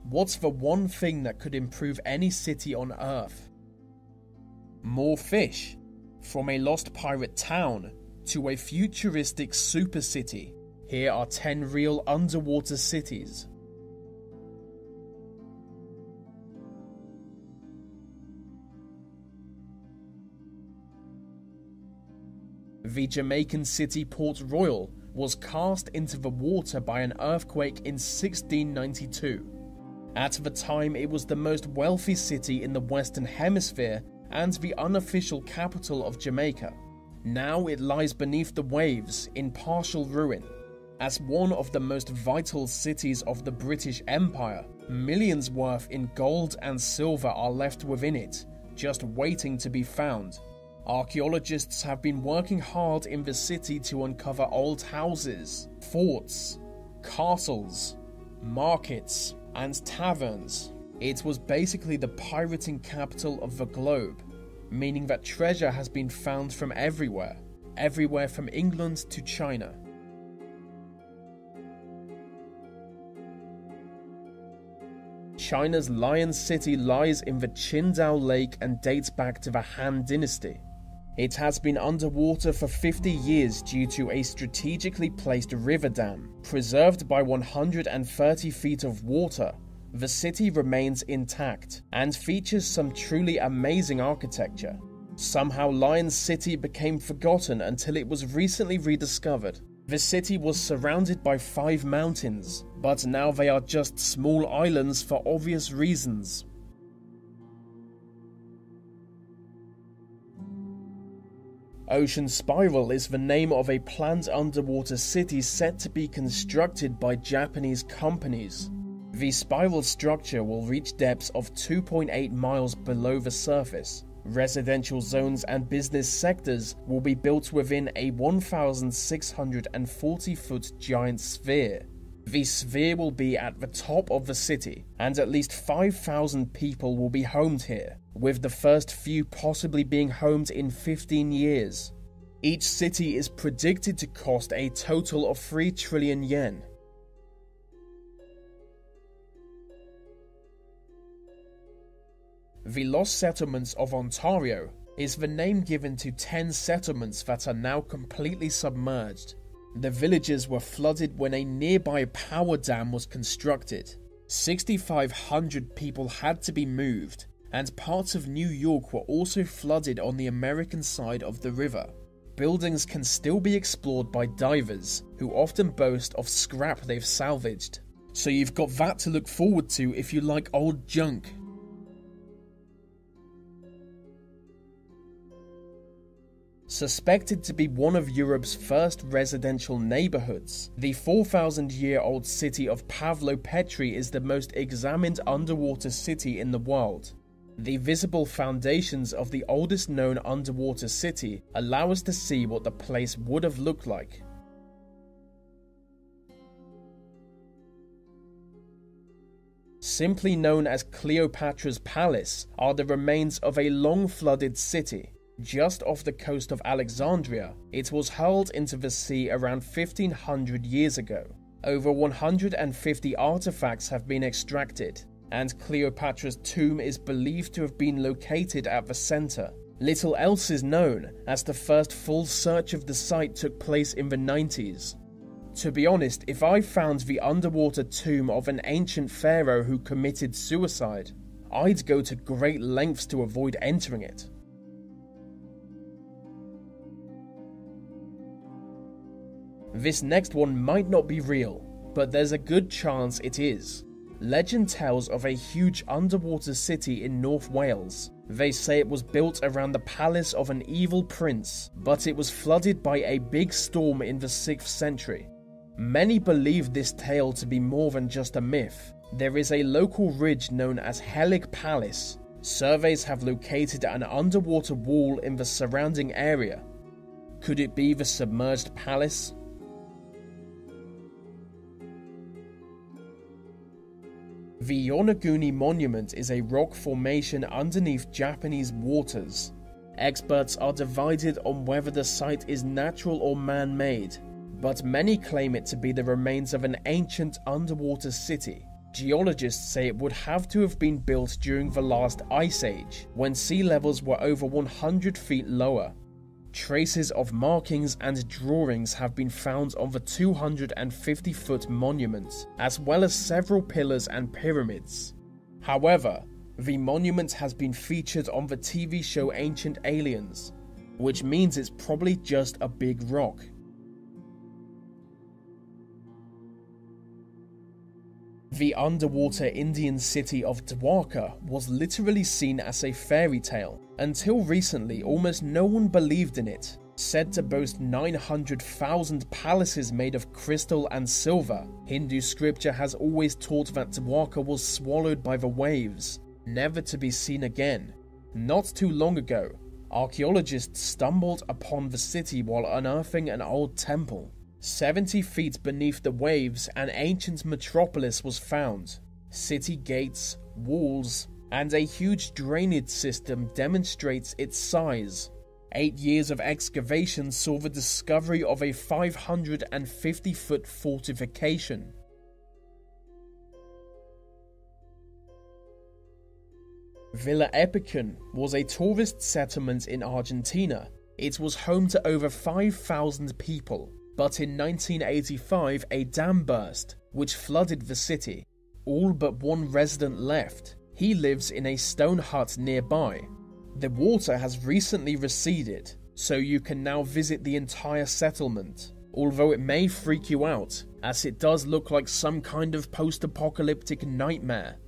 What's the one thing that could improve any city on Earth? More fish. From a lost pirate town to a futuristic super city, here are 10 real underwater cities. The Jamaican city Port Royal was cast into the water by an earthquake in 1692. At the time, it was the most wealthy city in the Western Hemisphere and the unofficial capital of Jamaica. Now it lies beneath the waves in partial ruin. As one of the most vital cities of the British Empire, millions worth in gold and silver are left within it, just waiting to be found. Archaeologists have been working hard in the city to uncover old houses, forts, castles, markets, and taverns. It was basically the pirating capital of the globe, meaning that treasure has been found from everywhere from England to China. China's Lion City lies in the Qingdao Lake and dates back to the Han Dynasty. It has been underwater for 50 years due to a strategically placed river dam. Preserved by 130 feet of water, the city remains intact and features some truly amazing architecture. Somehow Lion City became forgotten until it was recently rediscovered. The city was surrounded by 5 mountains, but now they are just small islands for obvious reasons. Ocean Spiral is the name of a planned underwater city set to be constructed by Japanese companies. The spiral structure will reach depths of 2.8 miles below the surface. Residential zones and business sectors will be built within a 1,640-foot giant sphere. The sphere will be at the top of the city, and at least 5,000 people will be homed here, with the first few possibly being homed in 15 years. Each city is predicted to cost a total of 3 trillion yen. The Lost Settlements of Ontario is the name given to 10 settlements that are now completely submerged. The villages were flooded when a nearby power dam was constructed. 6,500 people had to be moved, and parts of New York were also flooded on the American side of the river. Buildings can still be explored by divers, who often boast of scrap they've salvaged. So you've got that to look forward to if you like old junk. Suspected to be one of Europe's first residential neighborhoods, the 4,000-year-old city of Pavlopetri is the most examined underwater city in the world. The visible foundations of the oldest known underwater city allow us to see what the place would have looked like. Simply known as Cleopatra's Palace are the remains of a long-flooded city. Just off the coast of Alexandria, it was hurled into the sea around 1,500 years ago. Over 150 artifacts have been extracted, and Cleopatra's tomb is believed to have been located at the center. Little else is known, as the first full search of the site took place in the 90s. To be honest, if I found the underwater tomb of an ancient pharaoh who committed suicide, I'd go to great lengths to avoid entering it. This next one might not be real, but there's a good chance it is. Legend tells of a huge underwater city in North Wales. They say it was built around the palace of an evil prince, but it was flooded by a big storm in the 6th century. Many believe this tale to be more than just a myth. There is a local ridge known as Helig Palace. Surveys have located an underwater wall in the surrounding area. Could it be the submerged palace? The Yonaguni Monument is a rock formation underneath Japanese waters. Experts are divided on whether the site is natural or man-made, but many claim it to be the remains of an ancient underwater city. Geologists say it would have to have been built during the last ice age, when sea levels were over 100 feet lower. Traces of markings and drawings have been found on the 250-foot monument, as well as several pillars and pyramids. However, the monument has been featured on the TV show Ancient Aliens, which means it's probably just a big rock. The underwater Indian city of Dwarka was literally seen as a fairy tale. Until recently, almost no one believed in it. Said to boast 900,000 palaces made of crystal and silver, Hindu scripture has always taught that Dwarka was swallowed by the waves, never to be seen again. Not too long ago, archaeologists stumbled upon the city while unearthing an old temple. 70 feet beneath the waves, an ancient metropolis was found. City gates, walls, and a huge drainage system demonstrates its size. 8 years of excavation saw the discovery of a 550-foot fortification. Villa Epicon was a tourist settlement in Argentina. It was home to over 5,000 people. But in 1985, a dam burst, which flooded the city. All but one resident left. He lives in a stone hut nearby. The water has recently receded, so you can now visit the entire settlement, although it may freak you out, as it does look like some kind of post-apocalyptic nightmare.